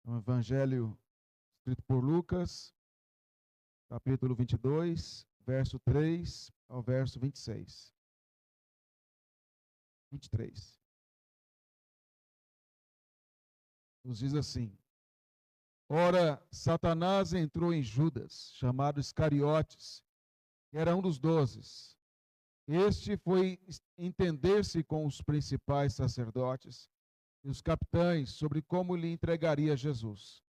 O Evangelho escrito por Lucas, capítulo 22, verso 3 ao verso 26. 23. Nos diz assim: Ora, Satanás entrou em Judas, chamado Iscariotes, que era um dos 12. Este foi entender-se com os principais sacerdotes e os capitães sobre como lhe entregaria Jesus.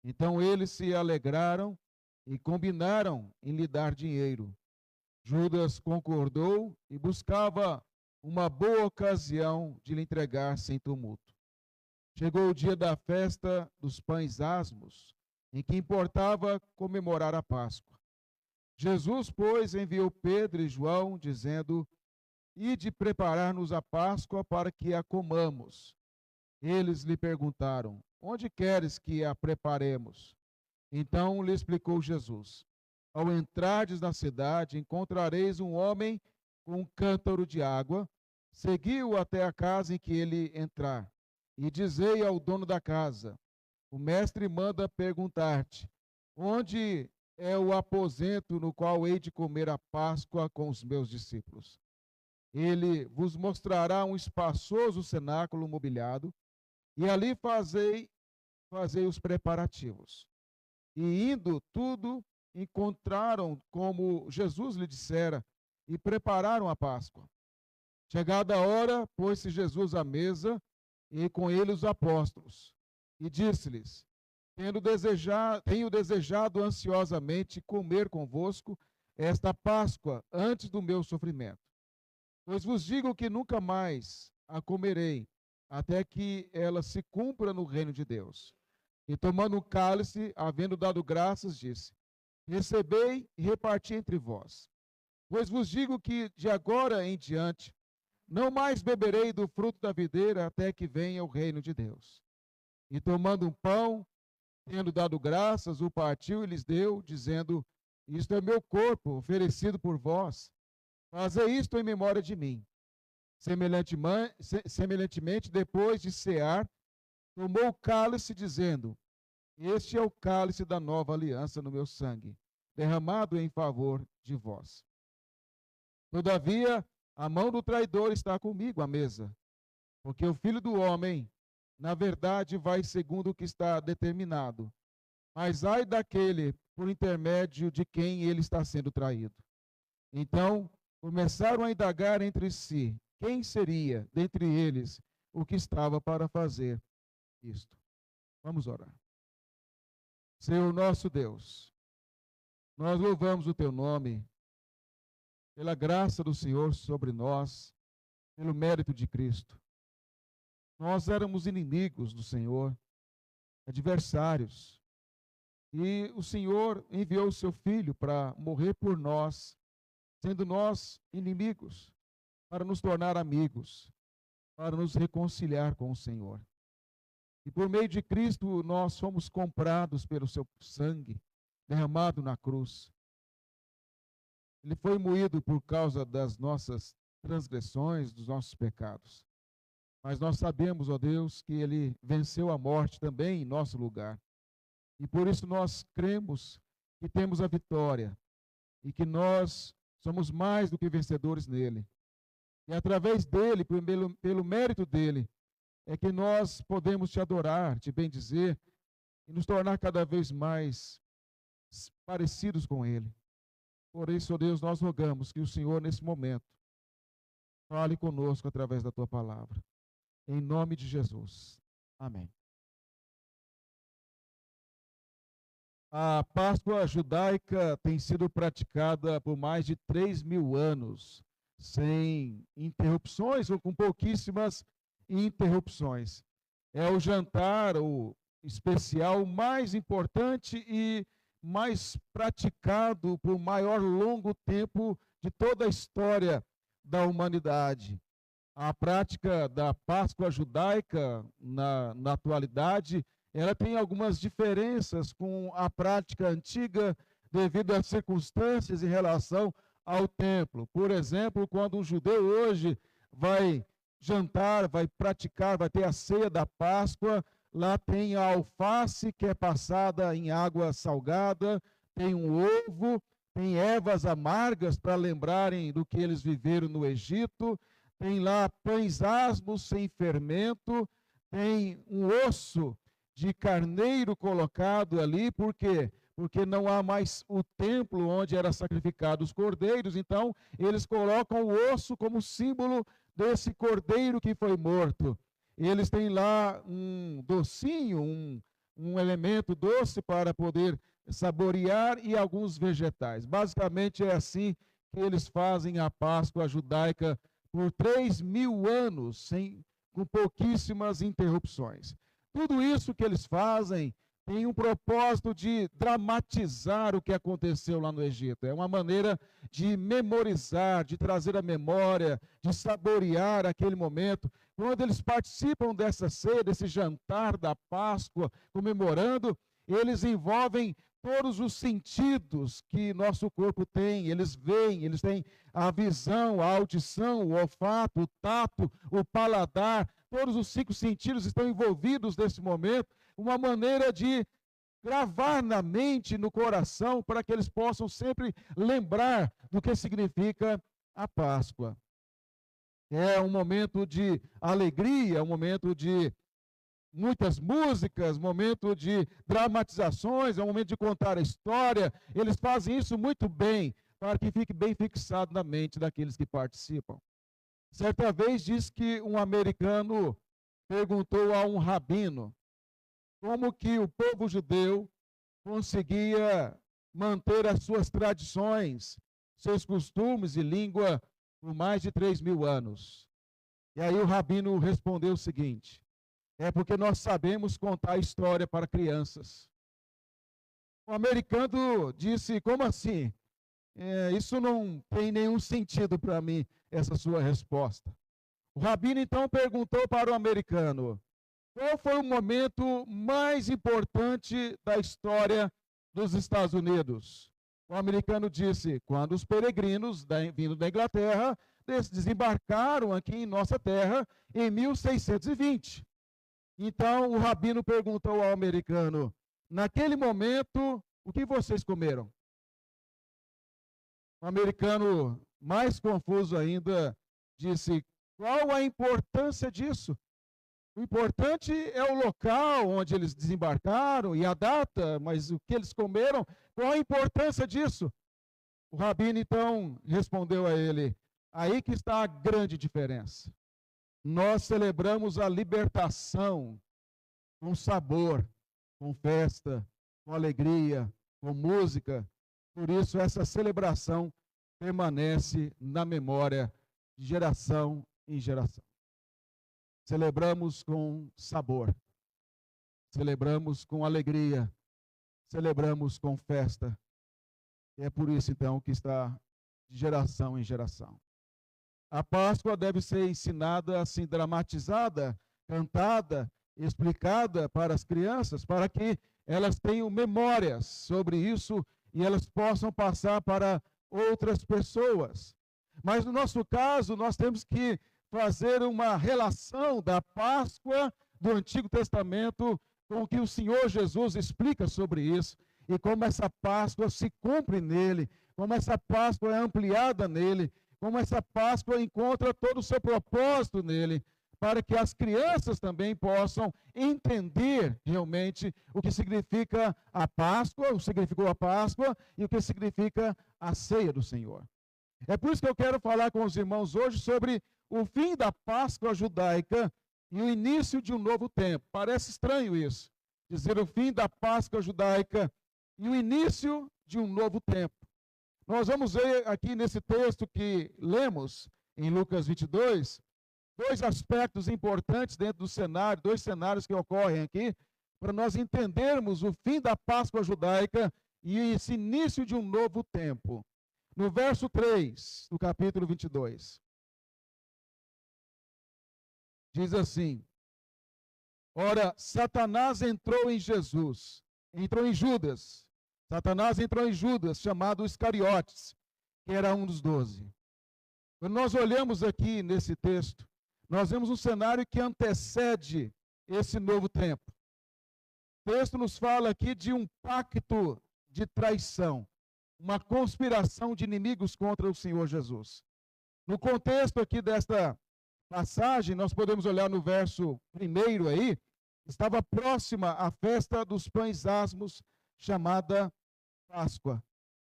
Então eles se alegraram e combinaram em lhe dar dinheiro. Judas concordou e buscava uma boa ocasião de lhe entregar sem tumulto. Chegou o dia da festa dos pães asmos, em que importava comemorar a Páscoa. Jesus, pois, enviou Pedro e João, dizendo: Ide preparar-nos a Páscoa para que a comamos. Eles lhe perguntaram: Onde queres que a preparemos? Então lhe explicou Jesus: Ao entrardes na cidade, encontrareis um homem com um cântaro de água. Segui-o até a casa em que ele entrar. E dizei ao dono da casa: O mestre manda perguntar-te: Onde é o aposento no qual hei de comer a Páscoa com os meus discípulos? Ele vos mostrará um espaçoso cenáculo mobiliado, e ali fazei os preparativos. E indo tudo, encontraram como Jesus lhe dissera, e prepararam a Páscoa. Chegada a hora, pôs-se Jesus à mesa, e com ele os apóstolos, e disse-lhes: Tenho desejado ansiosamente comer convosco esta Páscoa antes do meu sofrimento. Pois vos digo que nunca mais a comerei, até que ela se cumpra no reino de Deus. E tomando o cálice, havendo dado graças, disse: Recebei e reparti entre vós. Pois vos digo que de agora em diante não mais beberei do fruto da videira até que venha o reino de Deus. E tomando um pão, tendo dado graças, o partiu e lhes deu, dizendo: Isto é meu corpo, oferecido por vós. Fazei isto em memória de mim. Semelhantemente, depois de cear, tomou o cálice, dizendo: Este é o cálice da nova aliança no meu sangue, derramado em favor de vós. Todavia, a mão do traidor está comigo à mesa, porque o Filho do Homem, na verdade, vai segundo o que está determinado. Mas ai daquele por intermédio de quem ele está sendo traído. Então, começaram a indagar entre si quem seria, dentre eles, o que estava para fazer isto. Vamos orar. Senhor nosso Deus, nós louvamos o teu nome, pela graça do Senhor sobre nós, pelo mérito de Cristo. Nós éramos inimigos do Senhor, adversários, e o Senhor enviou o seu Filho para morrer por nós, sendo nós inimigos, para nos tornar amigos, para nos reconciliar com o Senhor. E por meio de Cristo nós fomos comprados pelo seu sangue derramado na cruz. Ele foi moído por causa das nossas transgressões, dos nossos pecados. Mas nós sabemos, ó Deus, que ele venceu a morte também em nosso lugar. E por isso nós cremos que temos a vitória e que nós somos mais do que vencedores nele. E através dele, pelo mérito dele, é que nós podemos te adorar, te bendizer e nos tornar cada vez mais parecidos com ele. Por isso, ó Deus, nós rogamos que o Senhor, nesse momento, fale conosco através da tua palavra. Em nome de Jesus. Amém. A Páscoa judaica tem sido praticada por mais de 3.000 anos, sem interrupções ou com pouquíssimas interrupções. É o jantar, o especial mais importante e mais praticado por maior longo tempo de toda a história da humanidade. A prática da Páscoa judaica, na atualidade, ela tem algumas diferenças com a prática antiga devido às circunstâncias em relação ao templo. Por exemplo, quando um judeu hoje vai jantar, vai praticar, vai ter a ceia da Páscoa, lá tem a alface que é passada em água salgada, tem um ovo, tem ervas amargas para lembrarem do que eles viveram no Egito, tem lá pães asmos sem fermento, tem um osso de carneiro colocado ali, por quê? Porque não há mais o templo onde eram sacrificados os cordeiros, então eles colocam o osso como símbolo desse cordeiro que foi morto. Eles têm lá um docinho, um elemento doce para poder saborear e alguns vegetais. Basicamente é assim que eles fazem a Páscoa judaica por 3.000 anos, com pouquíssimas interrupções. Tudo isso que eles fazem tem um propósito de dramatizar o que aconteceu lá no Egito. É uma maneira de memorizar, de trazer a memória, de saborear aquele momento. Quando eles participam dessa ceia, desse jantar da Páscoa, comemorando, eles envolvem todos os sentidos que nosso corpo tem. Eles veem, eles têm a visão, a audição, o olfato, o tato, o paladar. Todos os 5 sentidos estão envolvidos nesse momento. Uma maneira de gravar na mente, no coração, para que eles possam sempre lembrar do que significa a Páscoa. É um momento de alegria, um momento de muitas músicas, momento de dramatizações, é um momento de contar a história. Eles fazem isso muito bem, para que fique bem fixado na mente daqueles que participam. Certa vez diz que um americano perguntou a um rabino como que o povo judeu conseguia manter as suas tradições, seus costumes e língua por mais de 3.000 anos. E aí o rabino respondeu o seguinte: é porque nós sabemos contar história para crianças. O americano disse: como assim? Isso não tem nenhum sentido para mim, essa sua resposta. O rabino então perguntou para o americano: qual foi o momento mais importante da história dos Estados Unidos? O americano disse: quando os peregrinos vindo da Inglaterra desembarcaram aqui em nossa terra em 1620. Então o rabino perguntou ao americano: naquele momento, o que vocês comeram? O americano, mais confuso ainda, disse: qual a importância disso? O importante é o local onde eles desembarcaram e a data, mas o que eles comeram, qual a importância disso? O rabino então respondeu a ele: aí que está a grande diferença. Nós celebramos a libertação com sabor, com festa, com alegria, com música. Por isso essa celebração permanece na memória de geração em geração. Celebramos com sabor, celebramos com alegria, celebramos com festa. E é por isso, então, que está de geração em geração. A Páscoa deve ser ensinada, assim, dramatizada, cantada, explicada para as crianças, para que elas tenham memórias sobre isso e elas possam passar para outras pessoas. Mas, no nosso caso, nós temos que fazer uma relação da Páscoa do Antigo Testamento com o que o Senhor Jesus explica sobre isso e como essa Páscoa se cumpre nele, como essa Páscoa é ampliada nele, como essa Páscoa encontra todo o seu propósito nele, para que as crianças também possam entender realmente o que significa a Páscoa, o que significou a Páscoa e o que significa a ceia do Senhor. É por isso que eu quero falar com os irmãos hoje sobre o fim da Páscoa judaica e o início de um novo tempo. Parece estranho isso, dizer o fim da Páscoa judaica e o início de um novo tempo. Nós vamos ver aqui nesse texto que lemos em Lucas 22, 2 aspectos importantes dentro do cenário, 2 cenários que ocorrem aqui, para nós entendermos o fim da Páscoa judaica e esse início de um novo tempo. No verso 3 do capítulo 22. Diz assim: ora, Satanás entrou em Judas. Satanás entrou em Judas, chamado Iscariotes, que era um dos 12. Quando nós olhamos aqui nesse texto, nós vemos um cenário que antecede esse novo tempo. texto nos fala aqui de um pacto de traição, uma conspiração de inimigos contra o Senhor Jesus. No contexto aqui desta passagem, nós podemos olhar no verso 1 aí, estava próxima a festa dos pães asmos, chamada Páscoa.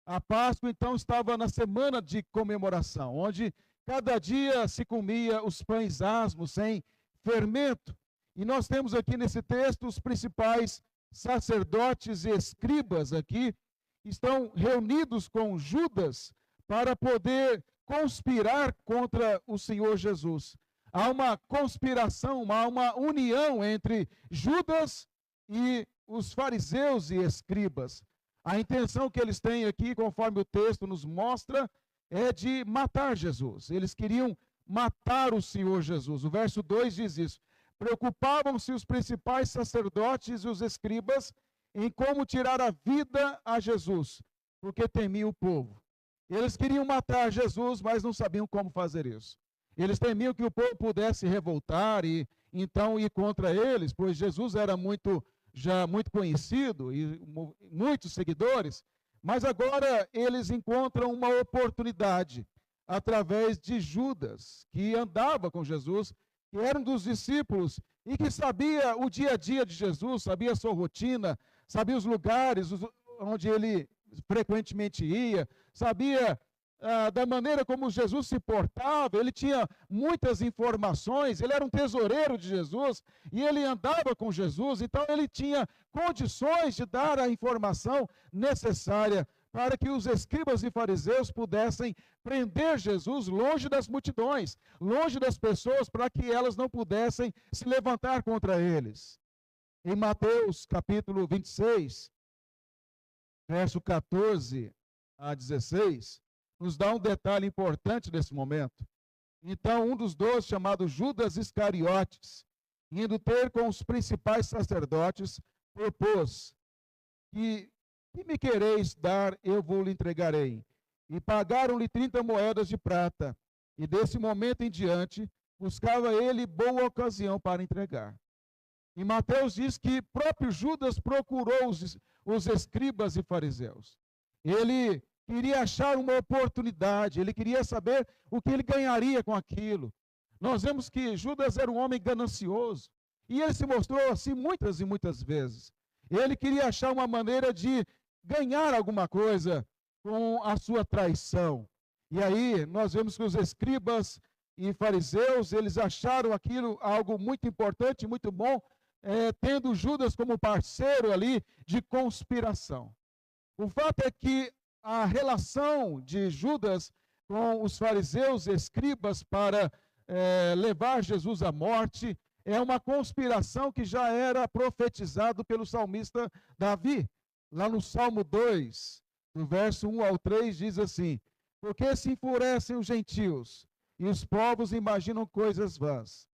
A Páscoa, então, estava na semana de comemoração, onde cada dia se comia os pães asmos sem fermento. E nós temos aqui nesse texto os principais sacerdotes e escribas aqui, estão reunidos com Judas para poder conspirar contra o Senhor Jesus. Há uma conspiração, há uma união entre Judas e os fariseus e escribas. A intenção que eles têm aqui, conforme o texto nos mostra, é de matar Jesus. Eles queriam matar o Senhor Jesus. O verso 2 diz isso. Preocupavam-se os principais sacerdotes e os escribas em como tirar a vida a Jesus, porque temiam o povo. Eles queriam matar Jesus, mas não sabiam como fazer isso. Eles temiam que o povo pudesse revoltar e então ir contra eles, pois Jesus era já muito conhecido e muitos seguidores, mas agora eles encontram uma oportunidade através de Judas, que andava com Jesus, que era um dos discípulos e que sabia o dia a dia de Jesus, sabia a sua rotina, sabia os lugares onde ele frequentemente ia, sabia da maneira como Jesus se portava, ele tinha muitas informações, ele era um tesoureiro de Jesus e ele andava com Jesus, então ele tinha condições de dar a informação necessária para que os escribas e fariseus pudessem prender Jesus longe das multidões, longe das pessoas, para que elas não pudessem se levantar contra eles. Em Mateus capítulo 26, verso 14 a 16, nos dá um detalhe importante desse momento. Então, um dos 12, chamado Judas Iscariotes, indo ter com os principais sacerdotes, propôs: que me quereis dar, eu vou lhe entregarei. E pagaram-lhe 30 moedas de prata. E desse momento em diante, buscava ele boa ocasião para entregar. E Mateus diz que próprio Judas procurou os escribas e fariseus. Ele queria achar uma oportunidade, ele queria saber o que ele ganharia com aquilo. Nós vemos que Judas era um homem ganancioso, e ele se mostrou assim muitas e muitas vezes. Ele queria achar uma maneira de ganhar alguma coisa com a sua traição. E aí nós vemos que os escribas e fariseus, eles acharam aquilo algo muito importante, muito bom, tendo Judas como parceiro ali de conspiração. O fato é que a relação de Judas com os fariseus e escribas para levar Jesus à morte é uma conspiração que já era profetizado pelo salmista Davi. Lá no Salmo 2, no verso 1 ao 3, diz assim: porque se enfurecem os gentios e os povos imaginam coisas vãs.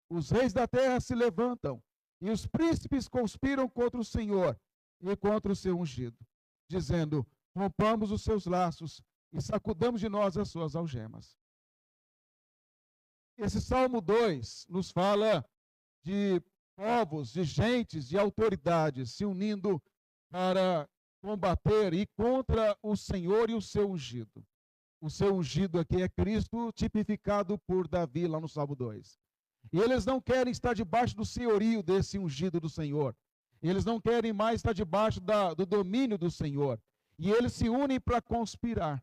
Os reis da terra se levantam e os príncipes conspiram contra o Senhor e contra o seu ungido, dizendo: rompamos os seus laços e sacudamos de nós as suas algemas. Esse Salmo 2 nos fala de povos, de gentes, de autoridades se unindo para combater e contra o Senhor e o seu ungido. O seu ungido aqui é Cristo, tipificado por Davi lá no Salmo 2. E eles não querem estar debaixo do senhorio desse ungido do Senhor. Eles não querem mais estar debaixo do domínio do Senhor. E eles se unem para conspirar.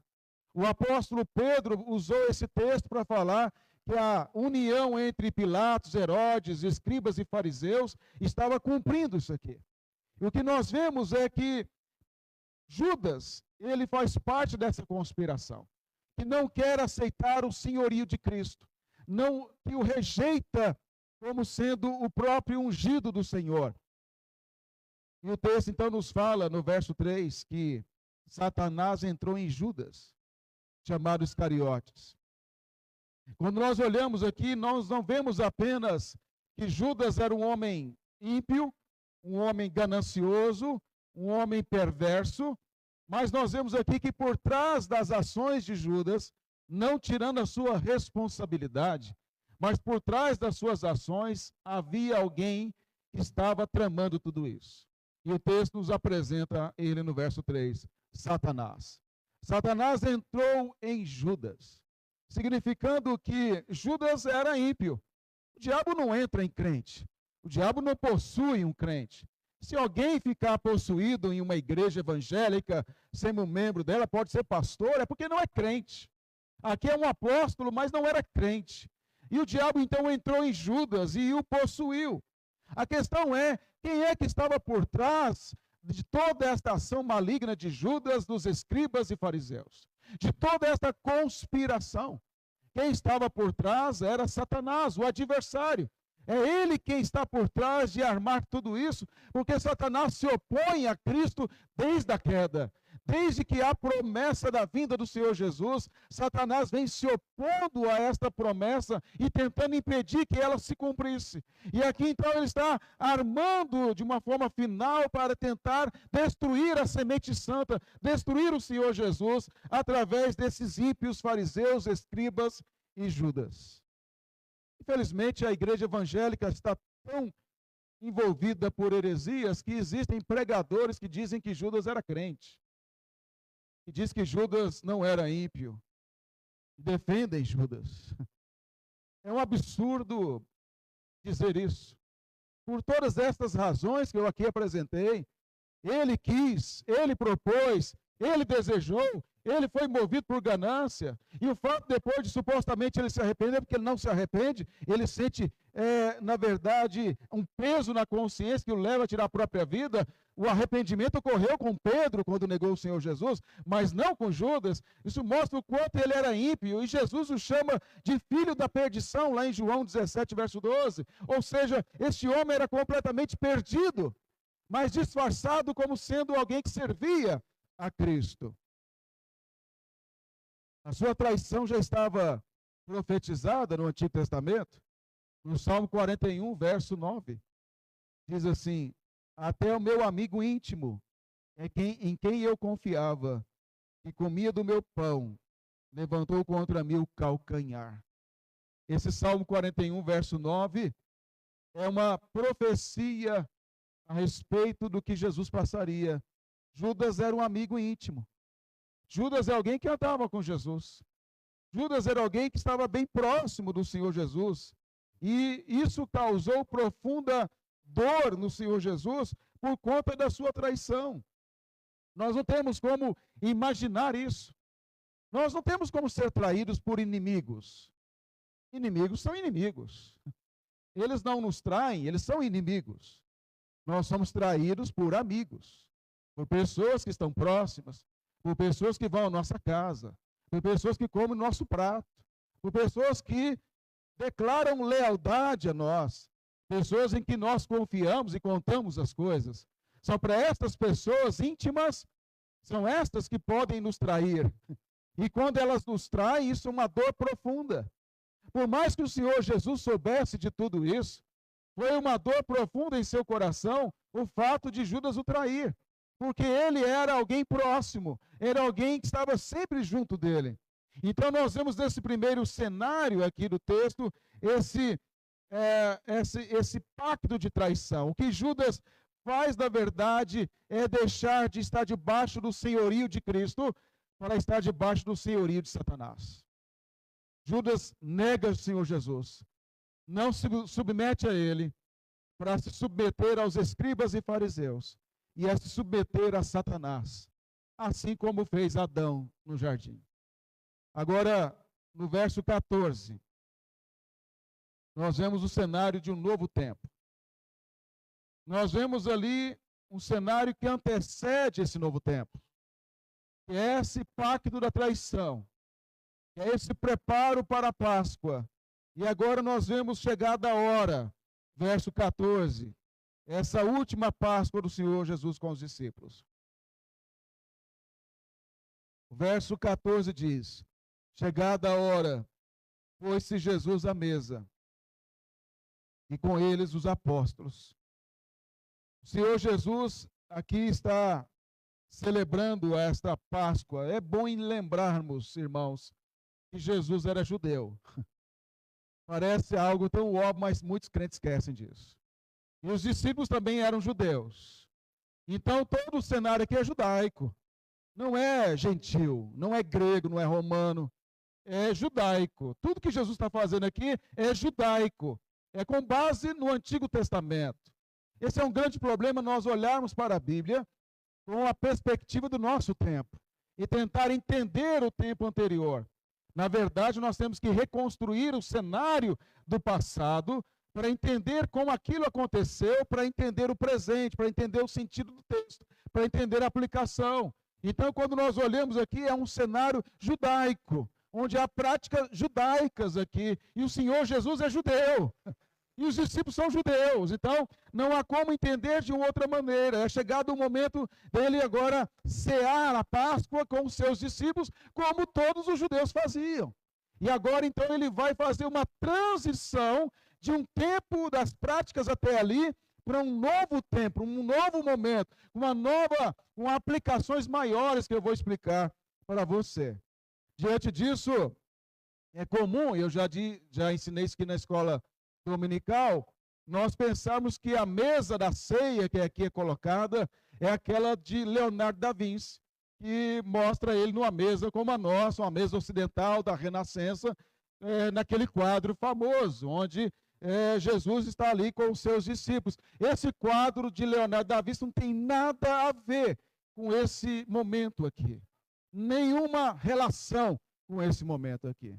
O apóstolo Pedro usou esse texto para falar que a união entre Pilatos, Herodes, escribas e fariseus estava cumprindo isso aqui. E o que nós vemos é que Judas, ele faz parte dessa conspiração, que não quer aceitar o senhorio de Cristo, que o rejeita como sendo o próprio ungido do Senhor. E o texto então nos fala no verso 3 que Satanás entrou em Judas, chamado Iscariotes. Quando nós olhamos aqui, nós não vemos apenas que Judas era um homem ímpio, um homem ganancioso, um homem perverso, mas nós vemos aqui que por trás das ações de Judas, não tirando a sua responsabilidade, mas por trás das suas ações havia alguém que estava tramando tudo isso. E o texto nos apresenta ele no verso 3, Satanás. Satanás entrou em Judas, significando que Judas era ímpio. O diabo não entra em crente. O diabo não possui um crente. Se alguém ficar possuído em uma igreja evangélica, sendo um membro dela, pode ser pastor, é porque não é crente. Aqui é um apóstolo, mas não era crente. E o diabo então entrou em Judas e o possuiu. A questão é, quem é que estava por trás de toda esta ação maligna de Judas, dos escribas e fariseus? De toda esta conspiração. Quem estava por trás era Satanás, o adversário. É ele quem está por trás de armar tudo isso, porque Satanás se opõe a Cristo desde a queda. Desde que há promessa da vinda do Senhor Jesus, Satanás vem se opondo a esta promessa e tentando impedir que ela se cumprisse. E aqui então ele está armando de uma forma final para tentar destruir a semente santa, destruir o Senhor Jesus, através desses ímpios fariseus, escribas e Judas. Infelizmente, a igreja evangélica está tão envolvida por heresias que existem pregadores que dizem que Judas era crente, que diz que Judas não era ímpio, defendem Judas. É um absurdo dizer isso. Por todas estas razões que eu aqui apresentei, ele quis, ele propôs, ele desejou, ele foi movido por ganância, e o fato depois de supostamente ele se arrepender, porque ele não se arrepende, ele sente, na verdade, um peso na consciência que o leva a tirar a própria vida. O arrependimento ocorreu com Pedro quando negou o Senhor Jesus, mas não com Judas. Isso mostra o quanto ele era ímpio, e Jesus o chama de filho da perdição, lá em João 17, verso 12. Ou seja, este homem era completamente perdido, mas disfarçado como sendo alguém que servia a Cristo. A sua traição já estava profetizada no Antigo Testamento, no Salmo 41, verso 9. Diz assim: até o meu amigo íntimo, em quem eu confiava, que comia do meu pão, levantou contra mim o calcanhar. Esse Salmo 41, verso 9, é uma profecia a respeito do que Jesus passaria. Judas era um amigo íntimo. Judas é alguém que andava com Jesus. Judas era alguém que estava bem próximo do Senhor Jesus. E isso causou profunda dor no Senhor Jesus por conta da sua traição. Nós não temos como imaginar isso. Nós não temos como ser traídos por inimigos. Inimigos são inimigos. Eles não nos traem, eles são inimigos. Nós somos traídos por amigos, por pessoas que estão próximas, por pessoas que vão à nossa casa, por pessoas que comem o nosso prato, por pessoas que declaram lealdade a nós, pessoas em que nós confiamos e contamos as coisas. São para estas pessoas íntimas, são estas que podem nos trair. E quando elas nos traem, isso é uma dor profunda. Por mais que o Senhor Jesus soubesse de tudo isso, foi uma dor profunda em seu coração o fato de Judas o trair. Porque ele era alguém próximo, era alguém que estava sempre junto dele. Então nós vemos nesse primeiro cenário aqui do texto, esse pacto de traição. O que Judas faz, na verdade, é deixar de estar debaixo do senhorio de Cristo para estar debaixo do senhorio de Satanás. Judas nega o Senhor Jesus, não se submete a ele, para se submeter aos escribas e fariseus, e a se submeter a Satanás, assim como fez Adão no jardim. Agora, no verso 14, nós vemos o cenário de um novo tempo. Nós vemos ali um cenário que antecede esse novo tempo, que é esse pacto da traição, que é esse preparo para a Páscoa. E agora nós vemos chegada a hora, verso 14, essa última Páscoa do Senhor Jesus com os discípulos. O verso 14 diz: chegada a hora, pôs-se Jesus à mesa, e com eles os apóstolos. O Senhor Jesus aqui está celebrando esta Páscoa. É bom lembrarmos, irmãos, que Jesus era judeu. Parece algo tão óbvio, mas muitos crentes esquecem disso. E os discípulos também eram judeus. Então, todo o cenário aqui é judaico. Não é gentil, não é grego, não é romano, é judaico. Tudo que Jesus está fazendo aqui é judaico. É com base no Antigo Testamento. Esse é um grande problema, nós olharmos para a Bíblia com a perspectiva do nosso tempo e tentar entender o tempo anterior. Na verdade, nós temos que reconstruir o cenário do passado para entender como aquilo aconteceu, para entender o presente, para entender o sentido do texto, para entender a aplicação. Então, quando nós olhamos aqui, é um cenário judaico, onde há práticas judaicas aqui, e o Senhor Jesus é judeu, e os discípulos são judeus. Então, não há como entender de outra maneira. É chegado o momento dele agora cear a Páscoa com os seus discípulos, como todos os judeus faziam. E agora, então, ele vai fazer uma transição de um tempo das práticas até ali para um novo tempo, um novo momento, com aplicações maiores que eu vou explicar para você. Diante disso, é comum, eu já ensinei isso aqui na escola dominical, nós pensamos que a mesa da ceia que aqui é colocada é aquela de Leonardo da Vinci, que mostra ele numa mesa como a nossa, uma mesa ocidental da Renascença, naquele quadro famoso, onde Jesus está ali com os seus discípulos. Esse quadro de Leonardo da Vinci não tem nada a ver com esse momento aqui. Nenhuma relação com esse momento aqui.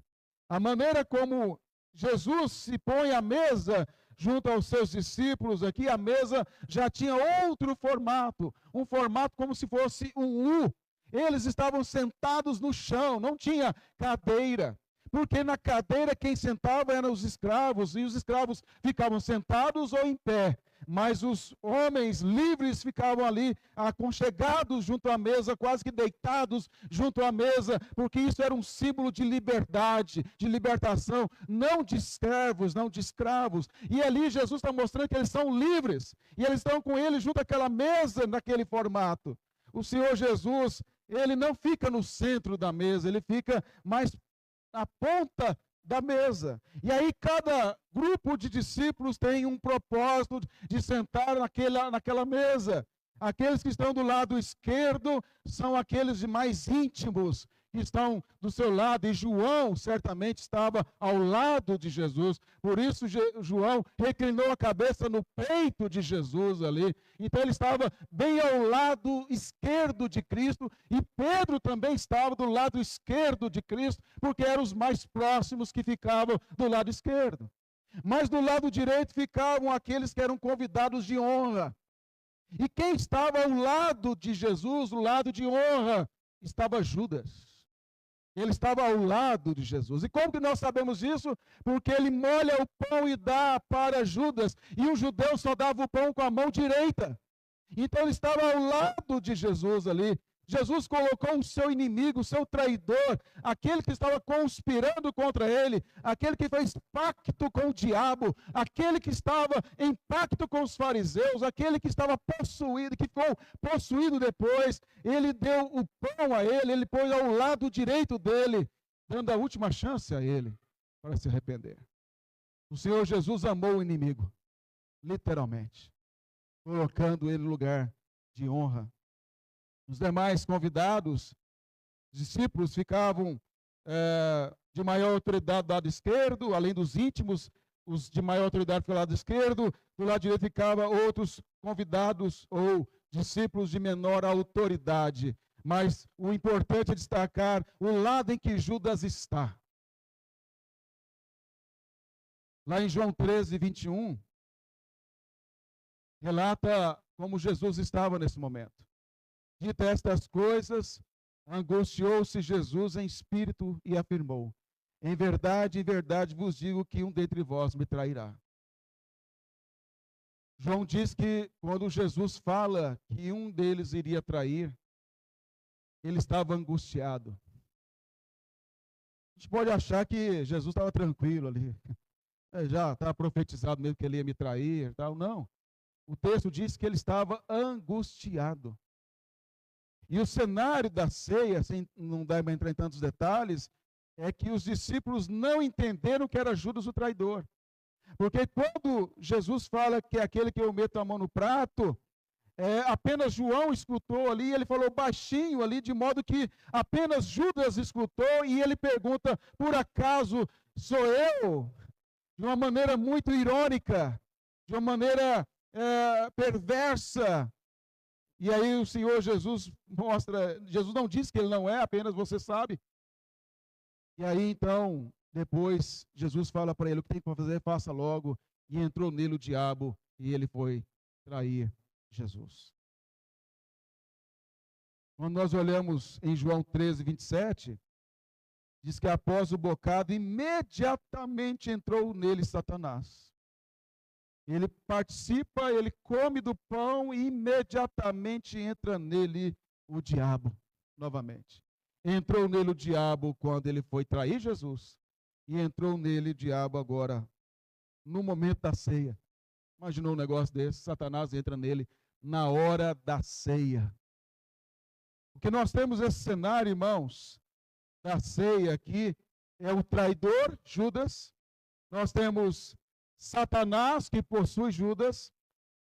A maneira como Jesus se põe à mesa junto aos seus discípulos aqui, a mesa já tinha outro formato, um formato como se fosse um U. Eles estavam sentados no chão, não tinha cadeira, porque na cadeira quem sentava eram os escravos, e os escravos ficavam sentados ou em pé, mas os homens livres ficavam ali aconchegados junto à mesa, quase que deitados junto à mesa, porque isso era um símbolo de liberdade, de libertação, não de servos, não de escravos. E ali Jesus está mostrando que eles são livres, e eles estão com ele junto àquela mesa, naquele formato. O Senhor Jesus, ele não fica no centro da mesa, ele fica mais na ponta da mesa. E aí cada grupo de discípulos tem um propósito de sentar naquela mesa. Aqueles que estão do lado esquerdo são aqueles mais íntimos, que estão do seu lado, e João certamente estava ao lado de Jesus, por isso João reclinou a cabeça no peito de Jesus ali, então ele estava bem ao lado esquerdo de Cristo, e Pedro também estava do lado esquerdo de Cristo, porque eram os mais próximos que ficavam do lado esquerdo. Mas do lado direito ficavam aqueles que eram convidados de honra, e quem estava ao lado de Jesus, do lado de honra, estava Judas. Ele estava ao lado de Jesus. E como que nós sabemos isso? Porque ele molha o pão e dá para Judas. E o judeu só dava o pão com a mão direita. Então ele estava ao lado de Jesus ali. Jesus colocou o seu inimigo, o seu traidor, aquele que estava conspirando contra ele, aquele que fez pacto com o diabo, aquele que estava em pacto com os fariseus, aquele que estava possuído, que ficou possuído depois. Ele deu o pão a ele pôs ao lado direito dele, dando a última chance a ele para se arrepender. O Senhor Jesus amou o inimigo, literalmente, colocando ele no lugar de honra. Os demais convidados, discípulos, ficavam de maior autoridade do lado esquerdo, além dos íntimos, os de maior autoridade ficam do lado esquerdo, do lado direito ficavam outros convidados ou discípulos de menor autoridade. Mas o importante é destacar o lado em que Judas está. Lá em João 13, 21, relata como Jesus estava nesse momento. Dita estas coisas, angustiou-se Jesus em espírito e afirmou: em verdade vos digo que um dentre vós me trairá. João diz que quando Jesus fala que um deles iria trair, ele estava angustiado. A gente pode achar que Jesus estava tranquilo ali. Já estava profetizado mesmo que ele ia me trair, tal. Não. O texto diz que ele estava angustiado. E o cenário da ceia, assim, não dá para entrar em tantos detalhes, é que os discípulos não entenderam que era Judas o traidor. Porque quando Jesus fala que é aquele que eu meto a mão no prato, apenas João escutou ali, ele falou baixinho ali, de modo que apenas Judas escutou, e ele pergunta: por acaso sou eu? De uma maneira muito irônica, de uma maneira perversa. E aí o Senhor Jesus mostra, Jesus não diz que ele não é, apenas você sabe. E aí então, depois, Jesus fala para ele: o que tem que fazer, faça logo. E entrou nele o diabo, e ele foi trair Jesus. Quando nós olhamos em João 13, 27, diz que após o bocado, imediatamente entrou nele Satanás. Ele participa, ele come do pão e imediatamente entra nele o diabo, novamente. Entrou nele o diabo quando ele foi trair Jesus, e entrou nele o diabo agora, no momento da ceia. Imaginou um negócio desse? Satanás entra nele na hora da ceia. Porque nós temos esse cenário, irmãos, da ceia aqui, é o traidor, Judas. Nós temos Satanás, que possui Judas.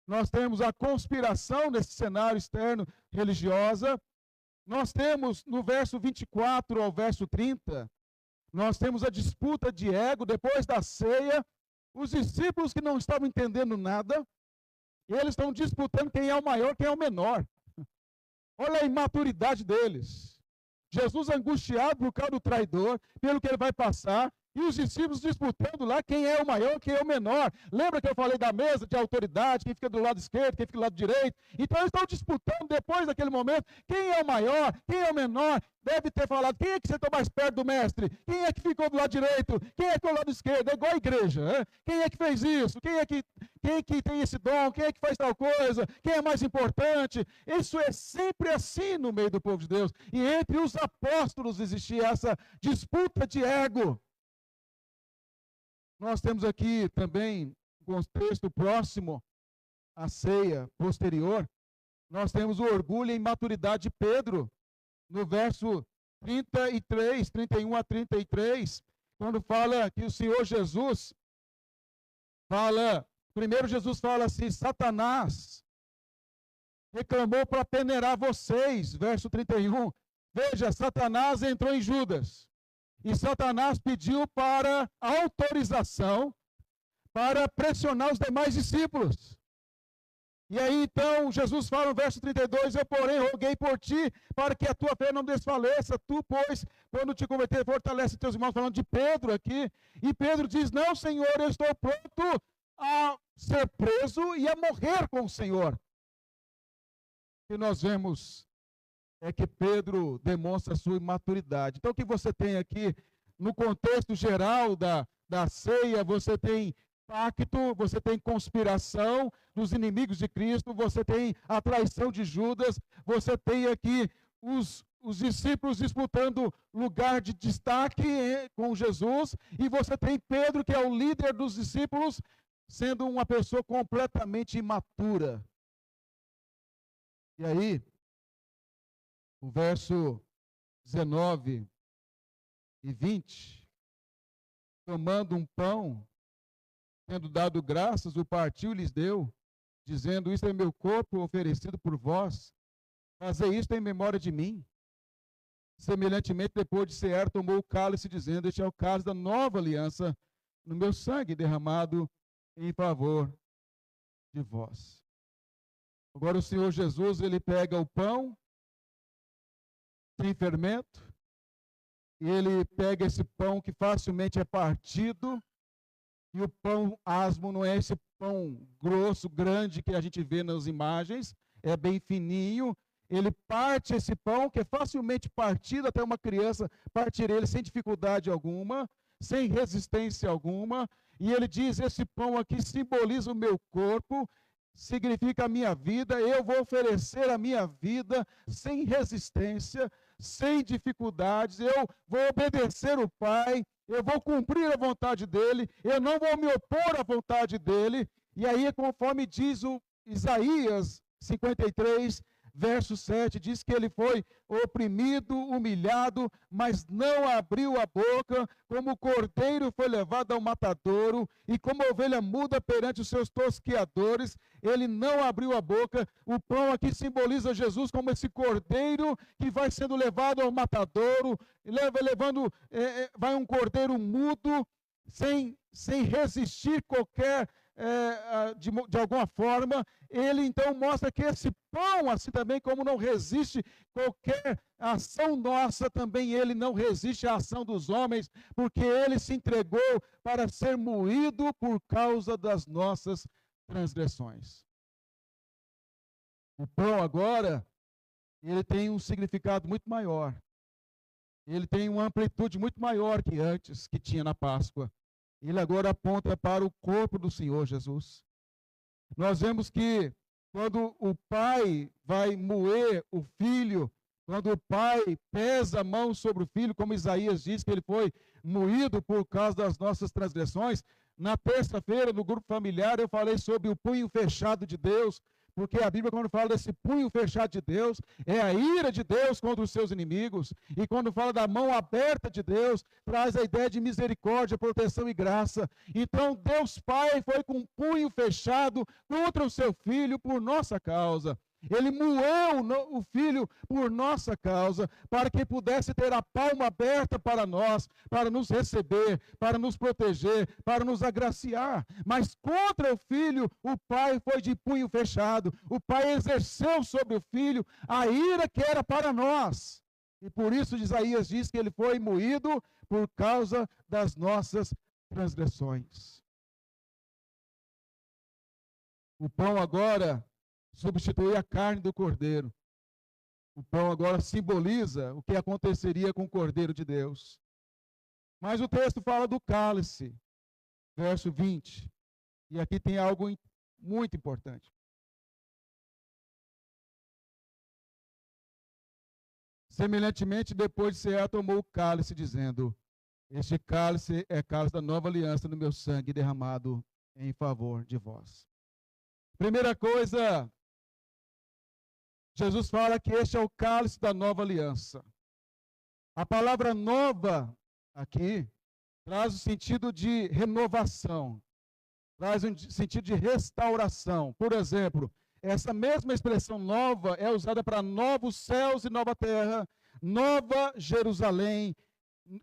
Nós temos a conspiração nesse cenário externo religiosa. Nós temos, no verso 24 ao verso 30, nós temos a disputa de ego depois da ceia. Os discípulos que não estavam entendendo nada, eles estão disputando quem é o maior, quem é o menor. Olha a imaturidade deles. Jesus angustiado por causa do traidor, pelo que ele vai passar, e os discípulos disputando lá quem é o maior, quem é o menor. Lembra que eu falei da mesa de autoridade, quem fica do lado esquerdo, quem fica do lado direito? Então eles estão disputando depois daquele momento, quem é o maior, quem é o menor. Deve ter falado, quem é que sentou mais perto do mestre? Quem é que ficou do lado direito? Quem é que ficou do lado esquerdo? É igual a igreja. Né? Quem é que fez isso? Quem é que tem esse dom? Quem é que faz tal coisa? Quem é mais importante? Isso é sempre assim no meio do povo de Deus. E entre os apóstolos existia essa disputa de ego. Nós temos aqui também, um contexto próximo à ceia posterior, nós temos o orgulho e imaturidade de Pedro, no verso 33, 31 a 33, quando fala que o Senhor Jesus fala, primeiro Jesus fala assim: Satanás reclamou para peneirar vocês, verso 31, veja, Satanás entrou em Judas. E Satanás pediu para autorização para pressionar os demais discípulos. E aí então Jesus fala no verso 32, eu porém roguei por ti, para que a tua fé não desfaleça, tu pois, quando te converter, fortalece teus irmãos, falando de Pedro aqui. E Pedro diz, não Senhor, eu estou pronto a ser preso e a morrer com o Senhor. E nós vemos é que Pedro demonstra a sua imaturidade. Então, o que você tem aqui, no contexto geral da ceia, você tem pacto, você tem conspiração dos inimigos de Cristo, você tem a traição de Judas, você tem aqui os discípulos disputando lugar de destaque com Jesus, e você tem Pedro, que é o líder dos discípulos, sendo uma pessoa completamente imatura. E aí, o verso 19 e 20, tomando um pão, tendo dado graças, o partiu e lhes deu, dizendo, isto é meu corpo oferecido por vós, fazei isto em memória de mim. Semelhantemente, depois de cear, tomou o cálice, dizendo, este é o cálice da nova aliança, no meu sangue derramado em favor de vós. Agora o Senhor Jesus, ele pega o pão, sem fermento, e ele pega esse pão que facilmente é partido, e o pão asmo não é esse pão grosso, grande que a gente vê nas imagens, é bem fininho. Ele parte esse pão que é facilmente partido, até uma criança partir ele sem dificuldade alguma, sem resistência alguma, e ele diz, esse pão aqui simboliza o meu corpo, significa a minha vida, eu vou oferecer a minha vida sem resistência, sem dificuldades, eu vou obedecer o Pai, eu vou cumprir a vontade dele, eu não vou me opor à vontade dele. E aí, conforme diz o Isaías 53, verso 7, diz que ele foi oprimido, humilhado, mas não abriu a boca, como o cordeiro foi levado ao matadouro, e como a ovelha muda perante os seus tosqueadores, ele não abriu a boca. O pão aqui simboliza Jesus como esse cordeiro que vai sendo levado ao matadouro, vai um cordeiro mudo, sem resistir qualquer, de alguma forma. Ele então mostra que esse pão, assim também como não resiste qualquer ação nossa, também ele não resiste à ação dos homens, porque ele se entregou para ser moído por causa das nossas transgressões. O pão agora, ele tem um significado muito maior. Ele tem uma amplitude muito maior que antes, que tinha na Páscoa. Ele agora aponta para o corpo do Senhor Jesus. Nós vemos que quando o pai vai moer o filho, quando o pai pesa a mão sobre o filho, como Isaías diz que ele foi moído por causa das nossas transgressões, na terça-feira, no grupo familiar, eu falei sobre o punho fechado de Deus, porque a Bíblia, quando fala desse punho fechado de Deus, é a ira de Deus contra os seus inimigos. E quando fala da mão aberta de Deus, traz a ideia de misericórdia, proteção e graça. Então, Deus Pai foi com um punho fechado contra o seu filho por nossa causa. Ele moeu o filho por nossa causa, para que pudesse ter a palma aberta para nós, para nos receber, para nos proteger, para nos agraciar. Mas contra o filho, o pai foi de punho fechado. O pai exerceu sobre o filho a ira que era para nós. E por isso Isaías diz que ele foi moído por causa das nossas transgressões. O pão agora substitui a carne do cordeiro. O pão agora simboliza o que aconteceria com o cordeiro de Deus. Mas o texto fala do cálice, verso 20. E aqui tem algo muito importante. Semelhantemente, depois de cear, tomou o cálice, dizendo: este cálice é cálice da nova aliança no meu sangue derramado em favor de vós. Primeira coisa, Jesus fala que este é o cálice da nova aliança. A palavra nova aqui traz o sentido de renovação, traz um sentido de restauração. Por exemplo, essa mesma expressão nova é usada para novos céus e nova terra, nova Jerusalém,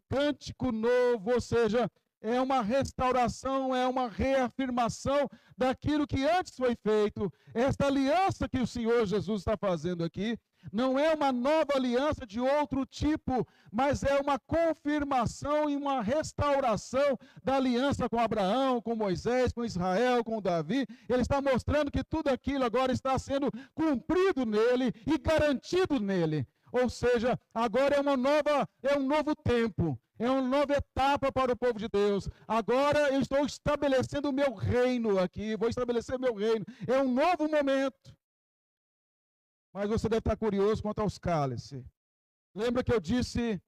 cântico novo, ou seja, é uma restauração, é uma reafirmação daquilo que antes foi feito. Esta aliança que o Senhor Jesus está fazendo aqui não é uma nova aliança de outro tipo, mas é uma confirmação e uma restauração da aliança com Abraão, com Moisés, com Israel, com Davi. Ele está mostrando que tudo aquilo agora está sendo cumprido nele e garantido nele. Ou seja, agora é um novo tempo. É uma nova etapa para o povo de Deus. Agora eu estou estabelecendo o meu reino aqui. Vou estabelecer o meu reino. É um novo momento. Mas você deve estar curioso quanto aos cálices. Lembra que eu disse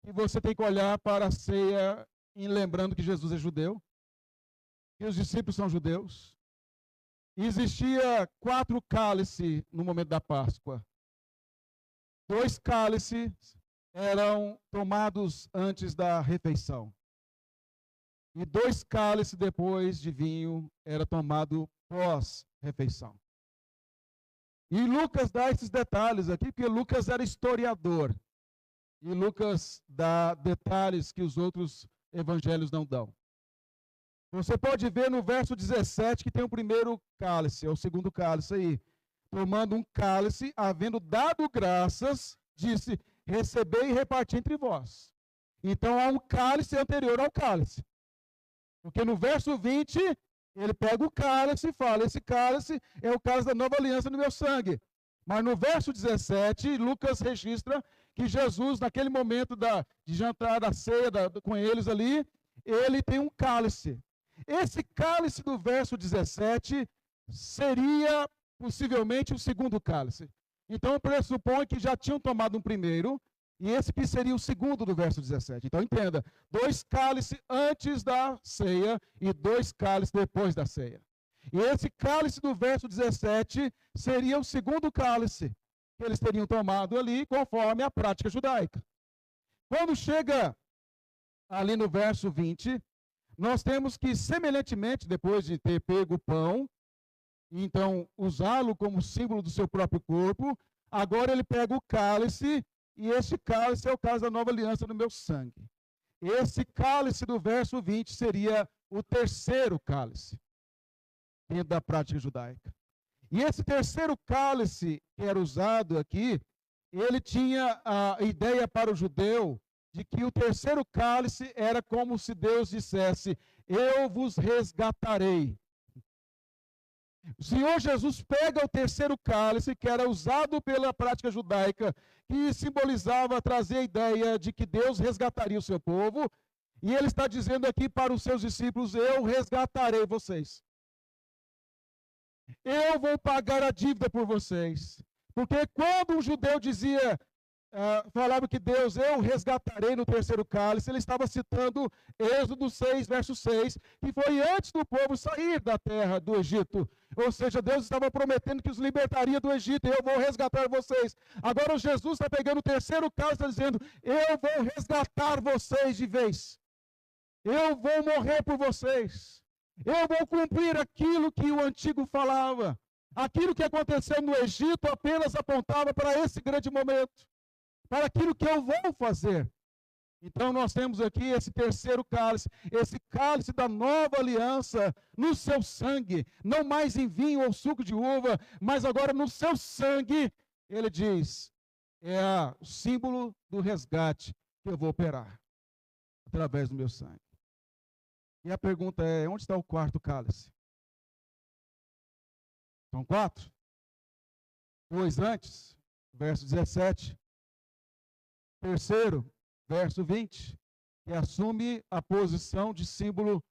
que você tem que olhar para a ceia em lembrando que Jesus é judeu? Que os discípulos são judeus? E existia 4 cálices no momento da Páscoa. 2 cálices eram tomados antes da refeição. E 2 cálices depois de vinho era tomado pós-refeição. E Lucas dá esses detalhes aqui, porque Lucas era historiador. E Lucas dá detalhes que os outros evangelhos não dão. Você pode ver no verso 17 que tem o primeiro cálice, ou o segundo cálice aí. Tomando um cálice, havendo dado graças, disse: recebei e reparti entre vós. Então há um cálice anterior ao cálice. Porque no verso 20, ele pega o cálice e fala: esse cálice é o cálice da nova aliança no meu sangue. Mas no verso 17, Lucas registra que Jesus, naquele momento de jantar, da ceia com eles ali, ele tem um cálice. Esse cálice do verso 17 seria possivelmente o segundo cálice. Então pressupõe que já tinham tomado um primeiro, e esse que seria o segundo do verso 17. Então entenda, 2 cálices antes da ceia e 2 cálices depois da ceia. E esse cálice do verso 17 seria o segundo cálice. que eles teriam tomado ali, conforme a prática judaica. Quando chega ali no verso 20, nós temos que, semelhantemente, depois de ter pego o pão, então usá-lo como símbolo do seu próprio corpo, agora ele pega o cálice, e esse cálice é o cálice da nova aliança no meu sangue. Esse cálice do verso 20 seria o terceiro cálice, dentro da prática judaica. E esse terceiro cálice que era usado aqui, ele tinha a ideia para o judeu de que o terceiro cálice era como se Deus dissesse: eu vos resgatarei. O Senhor Jesus pega o terceiro cálice, que era usado pela prática judaica, que simbolizava trazer a ideia de que Deus resgataria o seu povo, e ele está dizendo aqui para os seus discípulos: eu resgatarei vocês. Eu vou pagar a dívida por vocês. Porque quando um judeu dizia, falava que Deus, eu resgatarei no terceiro cálice, ele estava citando Êxodo 6, verso 6, que foi antes do povo sair da terra do Egito. Ou seja, Deus estava prometendo que os libertaria do Egito, e eu vou resgatar vocês. Agora Jesus está pegando o terceiro cálice e está dizendo: eu vou resgatar vocês de vez. Eu vou morrer por vocês. Eu vou cumprir aquilo que o antigo falava. Aquilo que aconteceu no Egito apenas apontava para esse grande momento, para aquilo que eu vou fazer. Então nós temos aqui esse terceiro cálice, esse cálice da nova aliança no seu sangue, não mais em vinho ou suco de uva, mas agora no seu sangue. Ele diz: é o símbolo do resgate que eu vou operar através do meu sangue. E a pergunta é: onde está o quarto cálice? São 4? 2 antes, verso 17. Terceiro, verso 20, que assume a posição de símbolo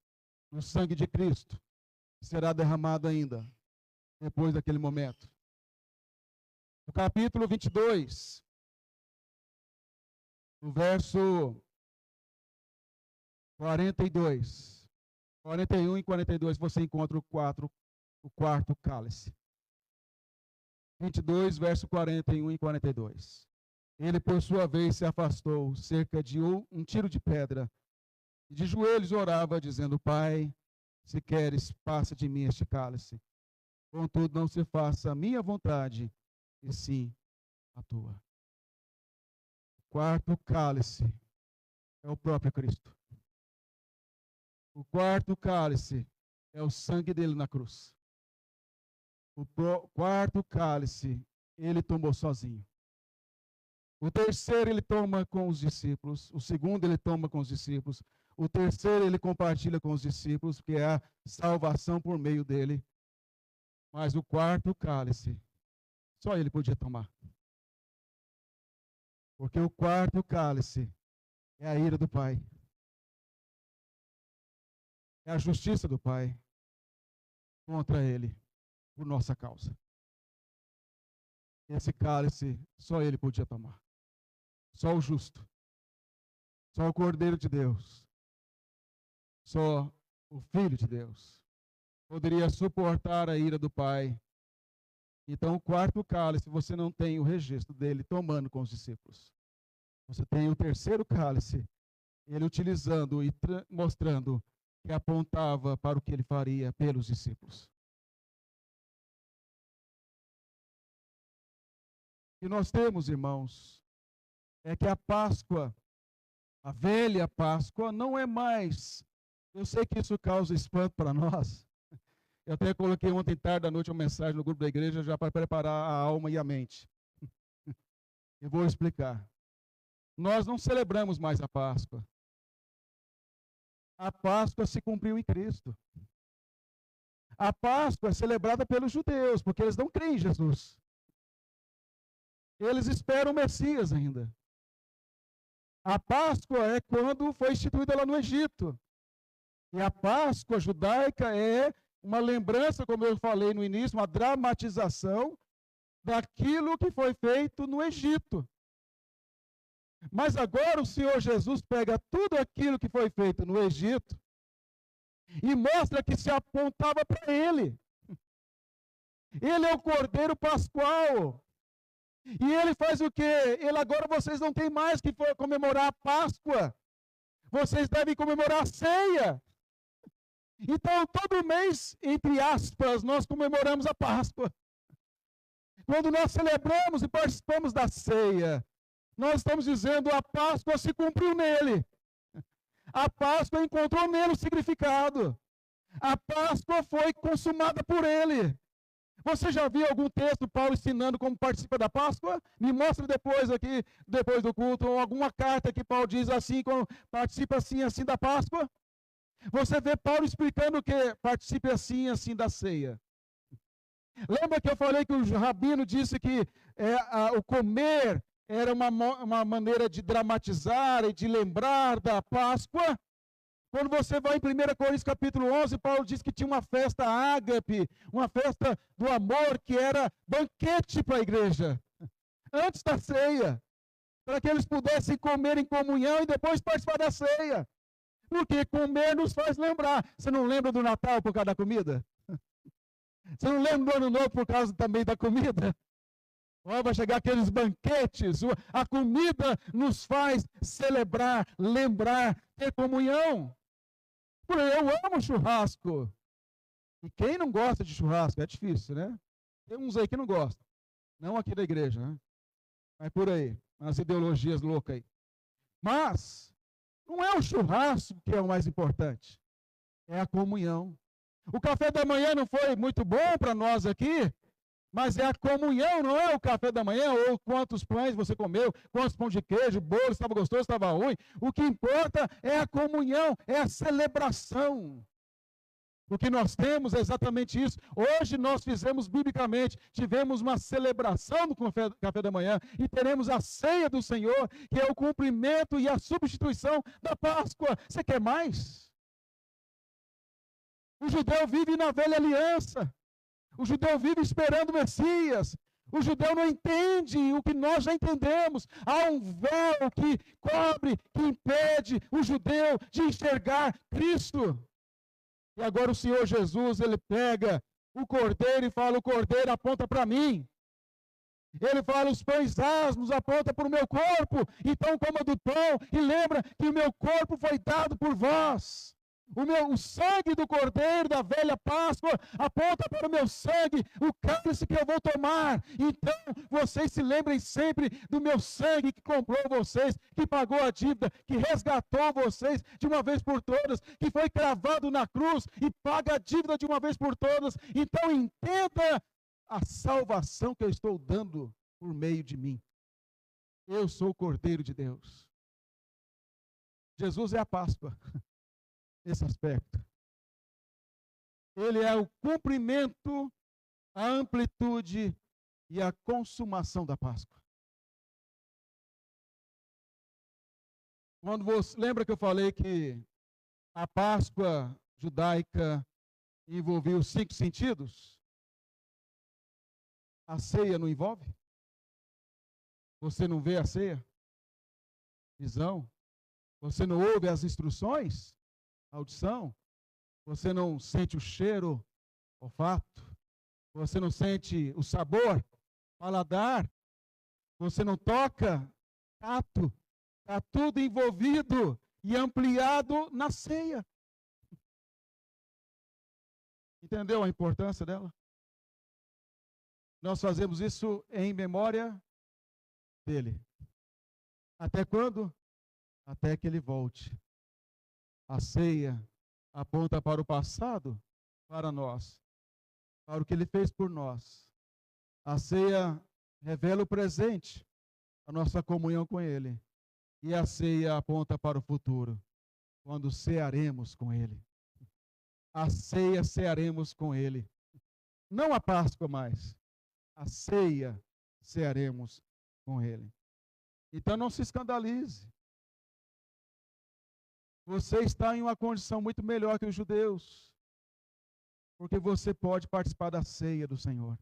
do sangue de Cristo, que será derramado ainda, depois daquele momento. No capítulo 22, no verso 42, 41 e 42, você encontra o quarto cálice. 22, verso 41 e 42. Ele, por sua vez, se afastou cerca de um tiro de pedra, e de joelhos orava, dizendo: Pai, se queres, passa de mim este cálice. Contudo, não se faça a minha vontade, e sim a tua. O quarto cálice é o próprio Cristo. O quarto cálice é o sangue dele na cruz. O quarto cálice ele tomou sozinho. O terceiro ele toma com os discípulos. O segundo ele toma com os discípulos. O terceiro ele compartilha com os discípulos, que é a salvação por meio dele. Mas o quarto cálice, só ele podia tomar. Porque o quarto cálice é a ira do Pai. É a justiça do Pai contra ele, por nossa causa. Esse cálice, só ele podia tomar. Só o justo. Só o Cordeiro de Deus. Só o Filho de Deus poderia suportar a ira do Pai. Então, o quarto cálice, você não tem o registro dele tomando com os discípulos. Você tem o terceiro cálice, ele utilizando e mostrando que apontava para o que ele faria pelos discípulos. O que nós temos, irmãos, é que a Páscoa, a velha Páscoa, não é mais. Eu sei que isso causa espanto para nós. Eu até coloquei ontem tarde à noite uma mensagem no grupo da igreja já para preparar a alma e a mente. Eu vou explicar. Nós não celebramos mais a Páscoa. A Páscoa se cumpriu em Cristo. A Páscoa é celebrada pelos judeus, porque eles não creem em Jesus. Eles esperam o Messias ainda. A Páscoa é quando foi instituída lá no Egito. E a Páscoa judaica é uma lembrança, como eu falei no início, uma dramatização daquilo que foi feito no Egito. Mas agora o Senhor Jesus pega tudo aquilo que foi feito no Egito e mostra que se apontava para Ele. Ele é o Cordeiro Pascual. E ele faz o quê? Ele agora vocês não têm mais que comemorar a Páscoa. Vocês devem comemorar a ceia. Então, todo mês, entre aspas, nós comemoramos a Páscoa. Quando nós celebramos e participamos da ceia, nós estamos dizendo a Páscoa se cumpriu nele. A Páscoa encontrou nele o significado. A Páscoa foi consumada por ele. Você já viu algum texto Paulo ensinando como participa da Páscoa? Me mostra depois aqui, depois do culto, ou alguma carta que Paulo diz assim, como participa assim, assim da Páscoa? Você vê Paulo explicando que participe assim, assim da ceia. Lembra que eu falei que o rabino disse que o comer era uma maneira de dramatizar e de lembrar da Páscoa? Quando você vai em 1 Coríntios capítulo 11, Paulo diz que tinha uma festa ágape, uma festa do amor, que era banquete para a igreja, antes da ceia, para que eles pudessem comer em comunhão e depois participar da ceia. Porque comer nos faz lembrar. Você não lembra do Natal por causa da comida? Você não lembra do Ano Novo por causa também da comida? Vai chegar aqueles banquetes, a comida nos faz celebrar, lembrar, ter comunhão. Eu amo churrasco. E quem não gosta de churrasco? É difícil, né? Tem uns aí que não gostam. Não aqui da igreja, né? Mas por aí, as ideologias loucas aí. Mas, não é o churrasco que é o mais importante. É a comunhão. O café da manhã não foi muito bom para nós aqui, mas é a comunhão, não é o café da manhã, ou quantos pães você comeu, quantos pão de queijo, bolo, estava gostoso, estava ruim. O que importa é a comunhão, é a celebração. O que nós temos é exatamente isso. Hoje nós fizemos biblicamente, tivemos uma celebração do café da manhã e teremos a ceia do Senhor, que é o cumprimento e a substituição da Páscoa. Você quer mais? O judeu vive na velha aliança. O judeu vive esperando o Messias. O judeu não entende o que nós já entendemos. Há um véu que cobre, que impede o judeu de enxergar Cristo. E agora o Senhor Jesus, ele pega o cordeiro e fala, o cordeiro aponta para mim. Ele fala, os pães asmos apontam para o meu corpo. Então coma do pão e lembra que o meu corpo foi dado por vós. O sangue do cordeiro da velha Páscoa aponta para o meu sangue, o cálice que eu vou tomar. Então, vocês se lembrem sempre do meu sangue que comprou vocês, que pagou a dívida, que resgatou vocês de uma vez por todas, que foi cravado na cruz e paga a dívida de uma vez por todas. Então, entenda a salvação que eu estou dando por meio de mim. Eu sou o Cordeiro de Deus. Jesus é a Páscoa. Nesse aspecto. Ele é o cumprimento, a amplitude e a consumação da Páscoa. Quando você lembra que eu falei que a Páscoa judaica envolvia os 5 sentidos? A ceia não envolve? Você não vê a ceia? Visão? Você não ouve as instruções? Audição, você não sente o cheiro, olfato, você não sente o sabor, paladar, você não toca, tato, está tudo envolvido e ampliado na ceia. Entendeu a importância dela? Nós fazemos isso em memória dele. Até quando? Até que ele volte. A ceia aponta para o passado, para nós, para o que ele fez por nós. A ceia revela o presente, a nossa comunhão com ele. E a ceia aponta para o futuro, quando cearemos com ele. A ceia cearemos com ele. Não a Páscoa mais. A ceia cearemos com ele. Então não se escandalize. Você está em uma condição muito melhor que os judeus, porque você pode participar da ceia do Senhor,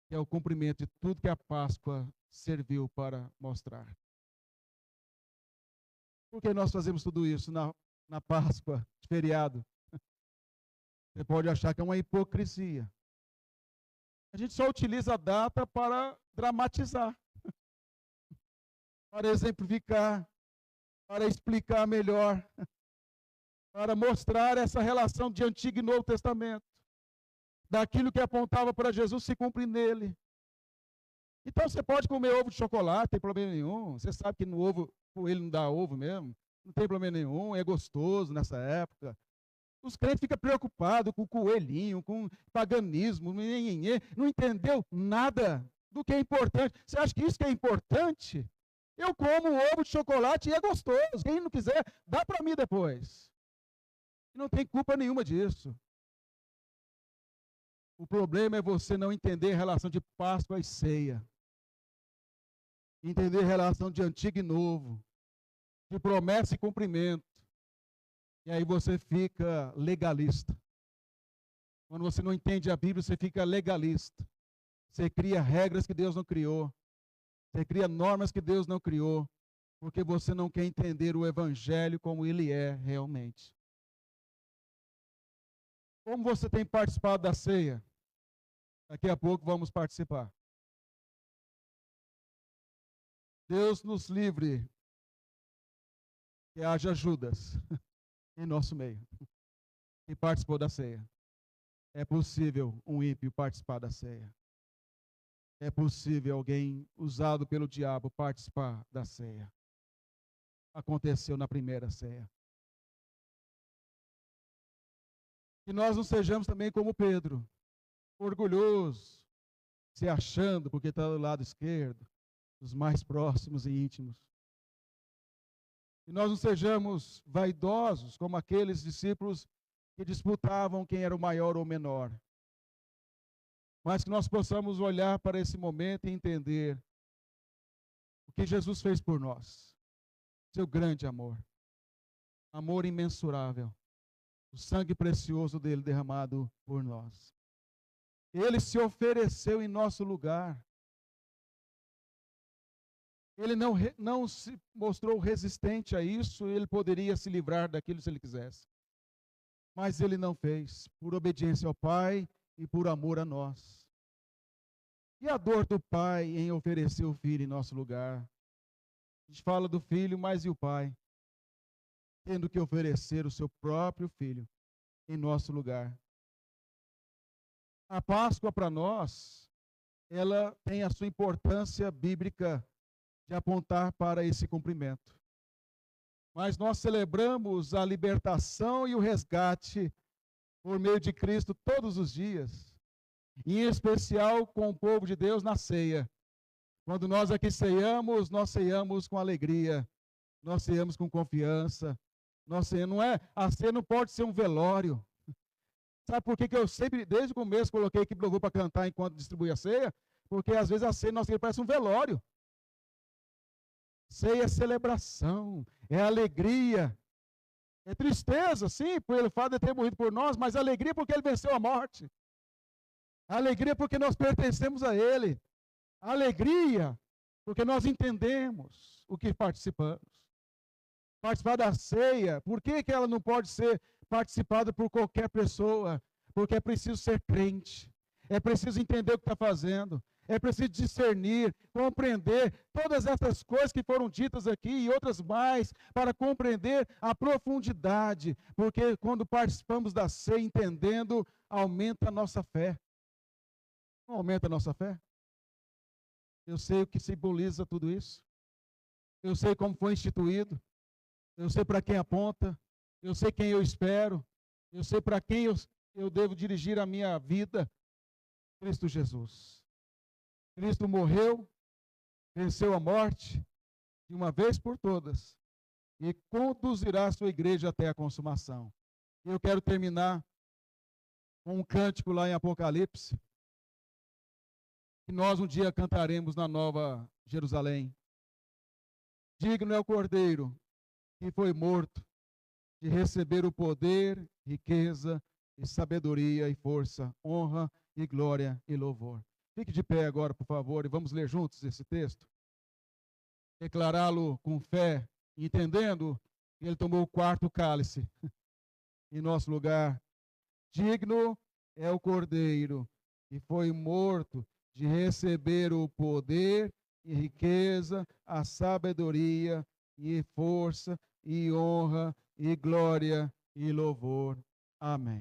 que é o cumprimento de tudo que a Páscoa serviu para mostrar. Por que nós fazemos tudo isso na Páscoa, feriado? Você pode achar que é uma hipocrisia. A gente só utiliza a data para dramatizar, para exemplificar, para explicar melhor, para mostrar essa relação de Antigo e Novo Testamento. Daquilo que apontava para Jesus se cumpre nele. Então você pode comer ovo de chocolate, não tem problema nenhum. Você sabe que no ovo, ele não dá ovo mesmo, não tem problema nenhum, é gostoso nessa época. Os crentes ficam preocupados com o coelhinho, com o paganismo, não entendeu nada do que é importante. Você acha que isso que é importante? Eu como ovo de chocolate e é gostoso. Quem não quiser, dá para mim depois. Não tem culpa nenhuma disso. O problema é você não entender a relação de Páscoa e ceia. Entender a relação de antigo e novo, de promessa e cumprimento. E aí você fica legalista. Quando você não entende a Bíblia, você fica legalista. Você cria regras que Deus não criou. Você cria normas que Deus não criou. Porque você não quer entender o Evangelho como ele é realmente. Como você tem participado da ceia? Daqui a pouco vamos participar. Deus nos livre que haja Judas em nosso meio, que participou da ceia. É possível um ímpio participar da ceia. É possível alguém usado pelo diabo participar da ceia. Aconteceu na primeira ceia. Que nós não sejamos também como Pedro, orgulhoso, se achando porque está do lado esquerdo, os mais próximos e íntimos. Que nós não sejamos vaidosos como aqueles discípulos que disputavam quem era o maior ou o menor. Mas que nós possamos olhar para esse momento e entender o que Jesus fez por nós. Seu grande amor. Amor imensurável. O sangue precioso dele derramado por nós. Ele se ofereceu em nosso lugar. Ele não se mostrou resistente a isso, ele poderia se livrar daquilo se ele quisesse. Mas ele não fez, por obediência ao Pai e por amor a nós. E a dor do Pai em oferecer o Filho em nosso lugar? A gente fala do Filho, mas e o Pai? Tendo que oferecer o seu próprio Filho em nosso lugar. A Páscoa para nós, ela tem a sua importância bíblica de apontar para esse cumprimento. Mas nós celebramos a libertação e o resgate por meio de Cristo todos os dias, em especial com o povo de Deus na ceia. Quando nós aqui ceiamos, nós ceiamos com alegria, nós ceiamos com confiança. A ceia não pode ser um velório. Sabe por que eu sempre, desde o começo, coloquei equipe louvor para cantar enquanto distribui a ceia? Porque às vezes a ceia nossa parece um velório. Ceia é celebração, é alegria, é tristeza, sim, pelo fato de ter morrido por nós, mas alegria porque ele venceu a morte. Alegria porque nós pertencemos a ele. Alegria porque nós entendemos o que participamos. Participar da ceia, por que ela não pode ser participada por qualquer pessoa? Porque é preciso ser crente, é preciso entender o que está fazendo, é preciso discernir, compreender todas essas coisas que foram ditas aqui e outras mais, para compreender a profundidade, porque quando participamos da ceia entendendo, aumenta a nossa fé. Não aumenta a nossa fé? Eu sei o que simboliza tudo isso, eu sei como foi instituído, eu sei para quem aponta, eu sei quem eu espero, eu sei para quem eu devo dirigir a minha vida. Cristo Jesus. Cristo morreu, venceu a morte, de uma vez por todas, e conduzirá a sua igreja até a consumação. Eu quero terminar com um cântico lá em Apocalipse, que nós um dia cantaremos na Nova Jerusalém. Digno é o Cordeiro que foi morto de receber o poder, riqueza e sabedoria e força, honra e glória e louvor. Fique de pé agora, por favor, e vamos ler juntos esse texto. Declará-lo com fé, entendendo que ele tomou o quarto cálice em nosso lugar. Digno é o Cordeiro e foi morto, de receber o poder e riqueza, a sabedoria e força e honra e glória e louvor. Amém.